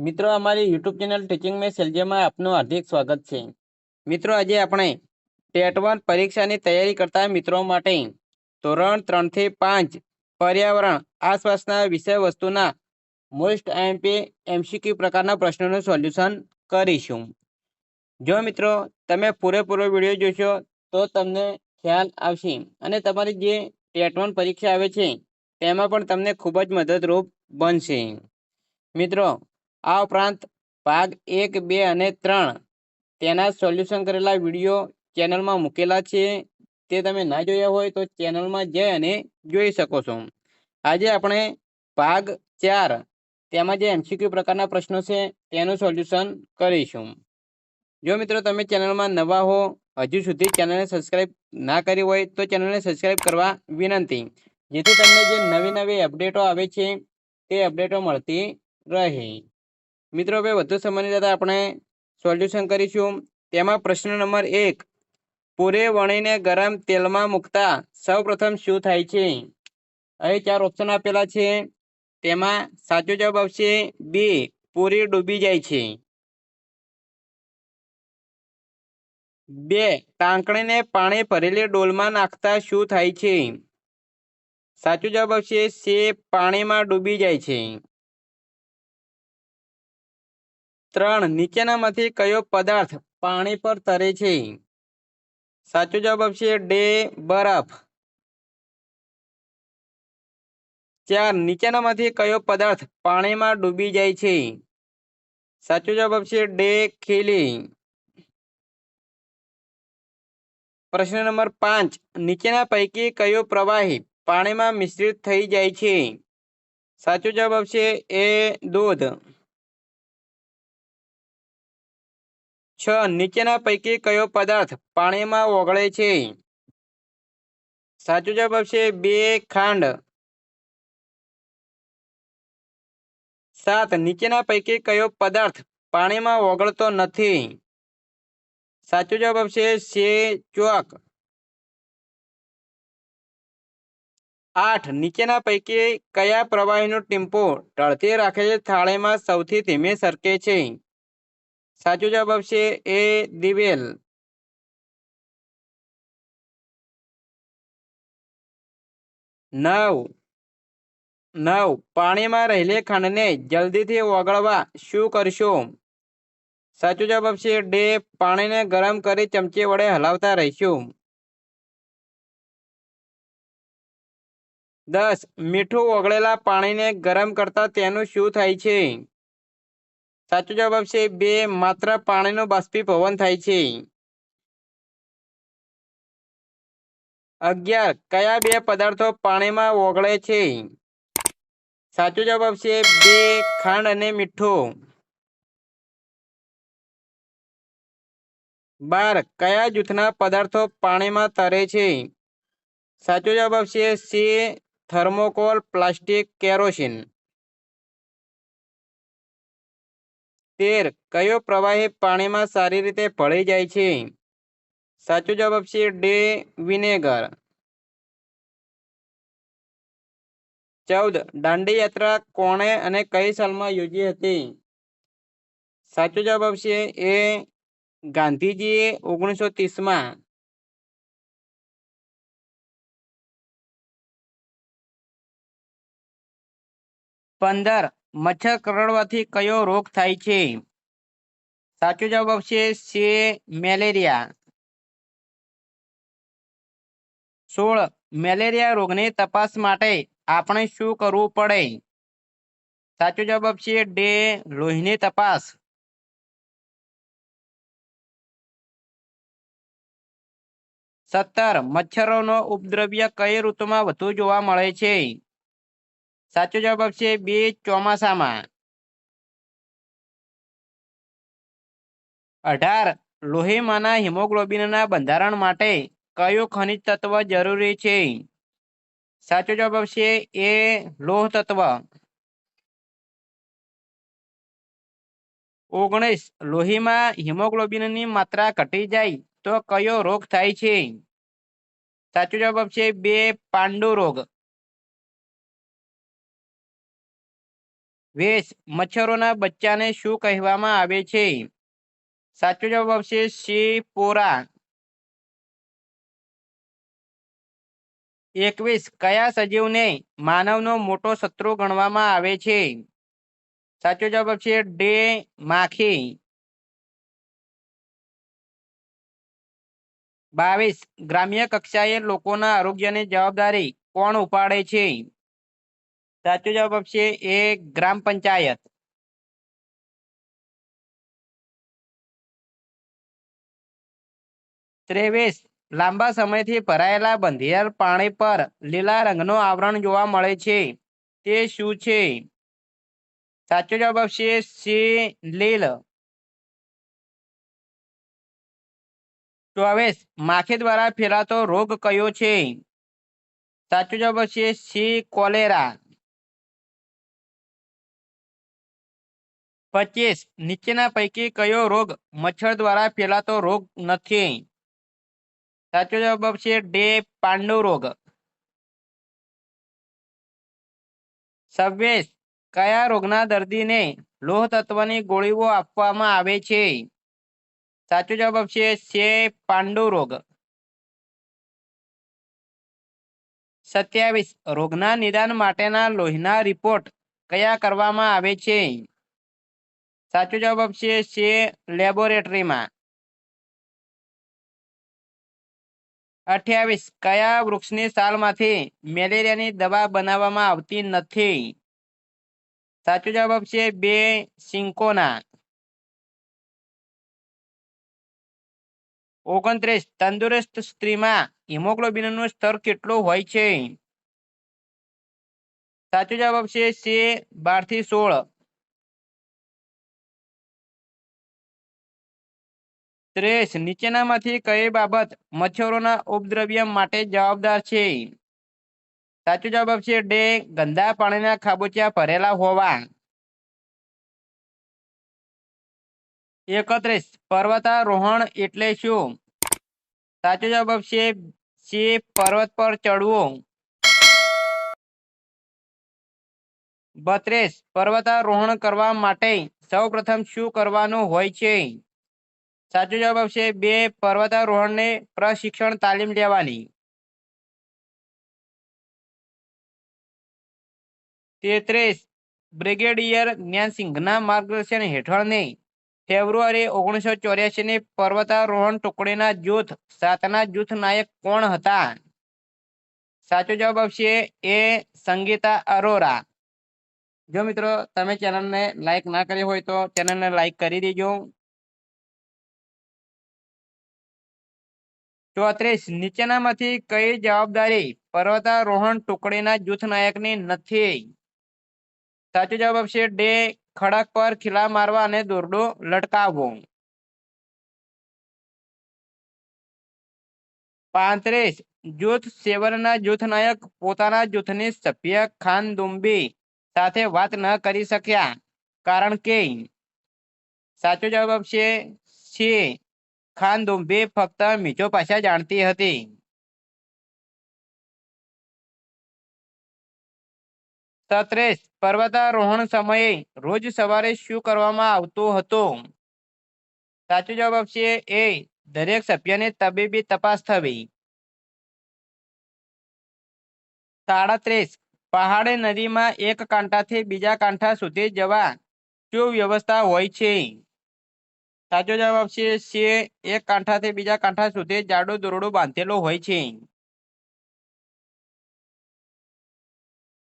મિત્રો અમારી YouTube channel teaching મે સેલ્જિયમમાં આપનું હાર્દિક સ્વાગત છે। મિત્રો આજે આપણે ટેટ 1 પરીક્ષાની તૈયારી કરતા મિત્રો માટે ધોરણ 3 થી 5 પર્યાવરણ આસપાસના વિષય વસ્તુના મોસ્ટ આઈએમપી એમસીક્યુ પ્રકારના પ્રશ્નોનું સોલ્યુશન કરીશું। જો મિત્રો તમે પૂરેપૂરો વિડીયો જોશો તો તમને ખ્યાલ આવશે અને તમારી જે ટેટ 1 પરીક્ષા આવે છે તેમાં પણ તમને ખૂબ જ મદદરૂપ બનશે। મિત્રો આ ઉપરાંત ભાગ 1, 2 અને 3 તેના સોલ્યુશન કરેલા વિડીયો ચેનલમાં મૂકેલા છે। તે તમે ના જોયા હોય તો ચેનલમાં જઈ અને જોઈ શકો છો। આજે આપણે ભાગ 4 તેમાં જે એમસીક્યુ પ્રકારના પ્રશ્નો છે તેનું સોલ્યુશન કરીશું। જો મિત્રો તમે ચેનલમાં નવા હો, હજુ સુધી ચેનલને સબસ્ક્રાઇબ ના કરી હોય તો ચેનલને સબસ્ક્રાઇબ કરવા વિનંતી, જેથી તમને જે નવી નવી અપડેટો આવે છે તે અપડેટો મળતી રહે। મિત્રો હવે વધુ સમયની સાથે આપણે સોલ્યુશન કરીશું। તેમાં પ્રશ્ન નંબર 1, પૂરે વણીને ગરમ તેલમાં મૂકતા સૌપ્રથમ શું થાય છે? અહીં 4 ઓપ્શન આપેલા છે। તેમાં સાચો જવાબ આવશે B, પૂરી ડૂબી જાય છે। 2, ટાંકણીને પાણી ભરેલી ડોલમાં નાખતા શું થાય છે? સાચો જવાબ આવશે C, પાણીમાં ડૂબી જાય છે। 3, નીચેનામાંથી કયો પદાર્થ પાણી પર તરે છે? સાચો જવાબ આવશે D, બરફ। 4, નીચેનામાંથી કયો પદાર્થ પાણીમાં ડૂબી જાય છે? સાચો જવાબ આવશે D, ખીલી। પ્રશ્ન નંબર 5, નીચેના પૈકી કયો પ્રવાહી પાણીમાં મિશ્રિત થઈ જાય છે? સાચો જવાબ આવશે A, દૂધ। 6, નીચેના પૈકી કયો પદાર્થ પાણીમાં ઓગળે છે? સાચો જવાબ આવશે B, ખાંડ। 7, નીચેના પૈકી કયો પદાર્થ પાણીમાં ઓગળતો નથી? સાચો જવાબ આવશે C, ચોક। 8, નીચેના પૈકી કયા પ્રવાહીનું ટીમ્પું ઢળતી રાખેલી થાળીમાં સૌથી ધીમે સરકે છે? સાચો જવાબ આવશે A, દિવેલ। 9, પાણીમાં રહેલી ખાંડને જલ્દીથી ઓગળવા શું કરશો? સાચો જવાબ આવશે D, પાણીને ગરમ કરી ચમચી વડે હલાવતા રહીશું। 10, મીઠું ઓગળેલા પાણીને ગરમ કરતા તેનું શું થાય છે? સાચો જવાબ આવશે B, માત્ર પાણીનું બાષ્પીભવન થાય છે। 11, કયા 2 પદાર્થો પાણીમાં ઓગળે છે? સાચો જવાબ આવશે B, ખાંડ અને મીઠું। 12, કયા જૂથના પદાર્થો પાણીમાં તરે છે? સાચો જવાબ આવશે C, થર્મોકોલ, પ્લાસ્ટિક, કેરોસીન। 13, કયો પ્રવાહી પાણીમાં સારી રીતે ભળી જાય છે? સાચો જવાબ આવશે D, વિનેગર। 14, દાંડી યાત્રા કોણે અને કઈ સાલમાં યોજી હતી? સાચો જવાબ આવશે A, ગાંધીજીએ 1930માં। 15, મચ્છર કરડવાથી કયો રોગ થાય છે? સાચો જવાબ આવશે C, મેલેરિયા। 16, મેલેરિયા રોગની તપાસ માટે આપણે શું કરવું પડે? સાચો જવાબ આવશે D, લોહીની તપાસ। 17, મચ્છરોનો ઉપદ્રવ્ય કઈ ઋતુમાં વધુ જોવા મળે છે? સાચો જવાબ આવશે B, ચોમાસામાં। 18, લોહીમાંના હિમોગ્લોબિનના બંધારણ માટે કયું ખનિજ તત્વ જરૂરી છે? સાચો જવાબ આવશે A, લોહ તત્વ। 19, લોહીમાં હિમોગ્લોબિનની માત્રા ઘટી જાય તો કયો રોગ થાય છે? સાચો જવાબ આવશે B, પાંડુ રોગ। વેશ મચ્છરોના બચ્ચાને શું કહેવામાં આવે છે? સાચો જવાબ આવશે સી પોરા. 21 કયા સજીવને માનવનો મોટો શત્રુ ગણવામાં આવે છે? સાચો જવાબ આવશે ડે માખી. 22 ગ્રામ્ય કક્ષાએ લોકોના આરોગ્યની જવાબદારી કોણ ઉપાડે છે? સાચો જવાબ આવશે એ ગ્રામ પંચાયત. 23 લાંબા સમયથી ભરાયેલા બંધિયાર પાણી પર લીલા રંગનું આવરણ જોવા મળે છે, તે શું છે? સાચો જવાબ આવશે સી લીલ. 24 માખી દ્વારા ફેલાતો રોગ કયો છે? સાચો જવાબ આવશે સી કોલેરા. 25 નીચેના પૈકી કયો રોગ મચ્છર દ્વારા ફેલાતો રોગ નથી? સાચો જવાબ આવશે ડે પાંડુ રોગ. 26 કયા રોગના દર્દીને લોહ તત્વની ગોળીઓ આપવામાં આવે છે? સાચો જવાબ આવશે છે પાંડુ રોગ. 27 રોગના નિદાન માટેના લોહીના રિપોર્ટ કયા કરવામાં આવે છે? સાચો જવાબ આવશે છે લેબોરેટરીમાં. 28 કયા વૃક્ષની છાલમાંથી મેલેરિયાની દવા બનાવવામાં આવતી નથી? સાચો જવાબ આવશે બે સિંકોના. 29 તંદુરસ્ત સ્ત્રીમાં હિમોગ્લોબિનનું સ્તર કેટલું હોય છે? સાચો જવાબ આવશે છે 12 થી 16. 30 નીચેનામાંથી કઈ બાબત મચ્છરોના ઉપદ્રવ્ય માટે જવાબદાર છે? સાચો જવાબ આવશે ડે ગંદા પાણીના ખાબોચિયા ભરેલા હોવા. 31 પર્વતારોહણ એટલે શું? સાચો જવાબ આવશે સી પર્વત પર ચડવું. 32 પર્વતારોહણ કરવા માટે સૌ પ્રથમ શું કરવાનું હોય છે? સાચો જવાબ આવશે બે પર્વતારોહણને પ્રશિક્ષણ તાલીમ લેવાની. 33 બ્રિગેડિયર જ્ઞાનસિંઘના માર્ગદર્શન હેઠળની ફેબ્રુઆરી 1984ની પર્વતારોહણ ટુકડીના જૂથ 7ના જૂથ નાયક કોણ હતા? સાચો જવાબ આવશે એ સંગીતા અરોરા. જો મિત્રો તમે ચેનલને લાઈક ના કરી હોય તો ચેનલને લાઈક કરી દેજો. 34 નીચેનામાંથી કઈ જવાબદારી પર્વતારોહણ ટુકડીના જૂથ નાયકની નથી? સાચો જવાબ આવશે ડે ખડક પર ખીલા મારવા અને દોરડો લટકાવવો. 35 જૂથ 7ના જૂથ નાયક પોતાના જૂથની સભ્ય ખાનદુંબી સાથે વાત ન કરી શક્યા કારણ કે? સાચો જવાબ આવશે સી ખાનદુંબી ફક્ત મીજો ભાષા જાણતી હતી. 37 પર્વતારોહણ સમયે રોજ સવારે શું કરવામાં આવતું હતું? સાચો જવાબ આવશે એ દરેક સભ્યની તબીબી તપાસ થવી. 37 પહાડી નદીમાં એક કાંઠાથી બીજા કાંઠા સુધી જવા શું વ્યવસ્થા હોય છે? સાચો જવાબ આવશે સી એક કાંઠાથી બીજા કાંઠા સુધી જાડું દોરડું બાંધેલું હોય છે.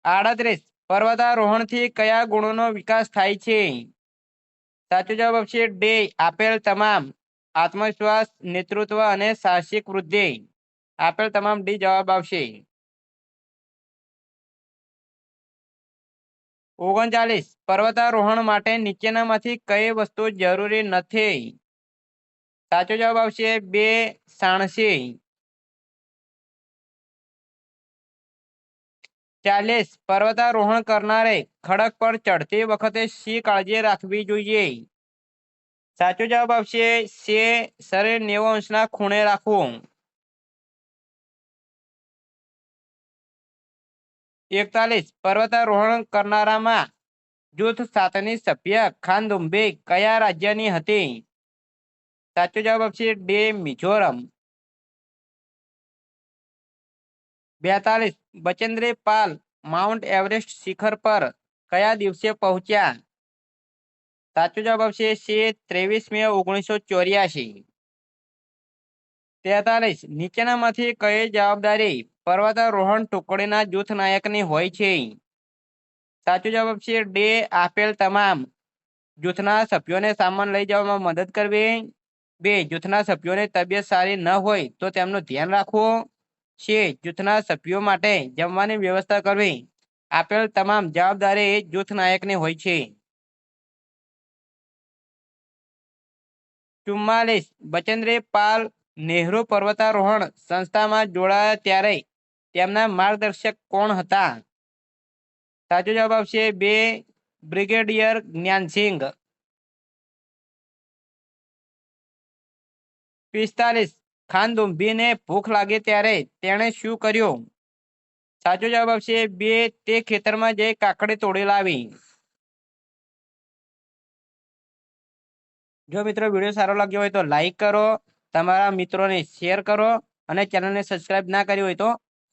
38 પર્વતારોહણથી કયા ગુણોનો વિકાસ થાય છે? સાચો જવાબ આવશે ડે આપેલ તમામ આત્મવિશ્વાસ, નેતૃત્વ અને સાહસિક વૃદ્ધિ. આપેલ તમામ ડી જવાબ આવશે. 39 પર્વતારોહણ માટે નીચેનામાંથી કઈ વસ્તુ જરૂરી નથી? સાચો જવાબ આવશે બે સાણસી. 40 પર્વતારોહણ કરનારે ખડક પર ચડતી વખતે શી કાળજી રાખવી જોઈએ? સાચો જવાબ આવશે સે શરીર 90 અંશના ખૂણે રાખવું. 41 પર્વતારોહણ કરનારામાં જૂથ 7ની સભ્ય ખાનદુંબી કયા રાજ્યની હતી? સાચો જવાબ આવશે ડે મિઝોરમ. 42 બચેન્દ્ર પાલ માઉન્ટ એવરેસ્ટ શિખર પર કયા દિવસે પહોંચ્યા? સાચો જવાબ આવશે 23 મે 1984. 43 નીચેનામાંથી કઈ જવાબદારી પર્વતારોહણ ટુકડીના જૂથ નાયકની હોય છે? સાચો જવાબ આવશે ડે આપેલ તમામ જૂથના સભ્યોને સામાન લઈ જવામાં મદદ કરવી. 2 જૂથના સભ્યોની તબિયત સારી ન હોય તો તેમનું ધ્યાન રાખવું. છે જૂથના સભ્યો માટે જમવાની વ્યવસ્થા કરવી. આપેલ તમામ જવાબદારી જૂથ નાયકની હોય છે. 44 બચેન્દ્ર પાલ નહેરુ પર્વતારોહણ સંસ્થામાં જોડાયા ત્યારે તેમના માર્ગદર્શક કોણ હતા? સાચો જવાબ આવશે 2 બ્રિગેડિયર જ્ઞાનસિંહ. 45 ખાનદુંબીને ભૂખ લાગે ત્યારે તેણે શું કર્યું? સાચો જવાબ આવશે 2 તે ખેતરમાં જઈ કાકડી તોડી લાવી. જો મિત્રો વિડીયો સારો લાગ્યો હોય તો લાઈક કરો, તમારા મિત્રોને શેર કરો અને ચેનલને સબસ્ક્રાઇબ ના કરી હોય તો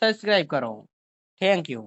સબસ્ક્રાઇબ કરો. Thank you.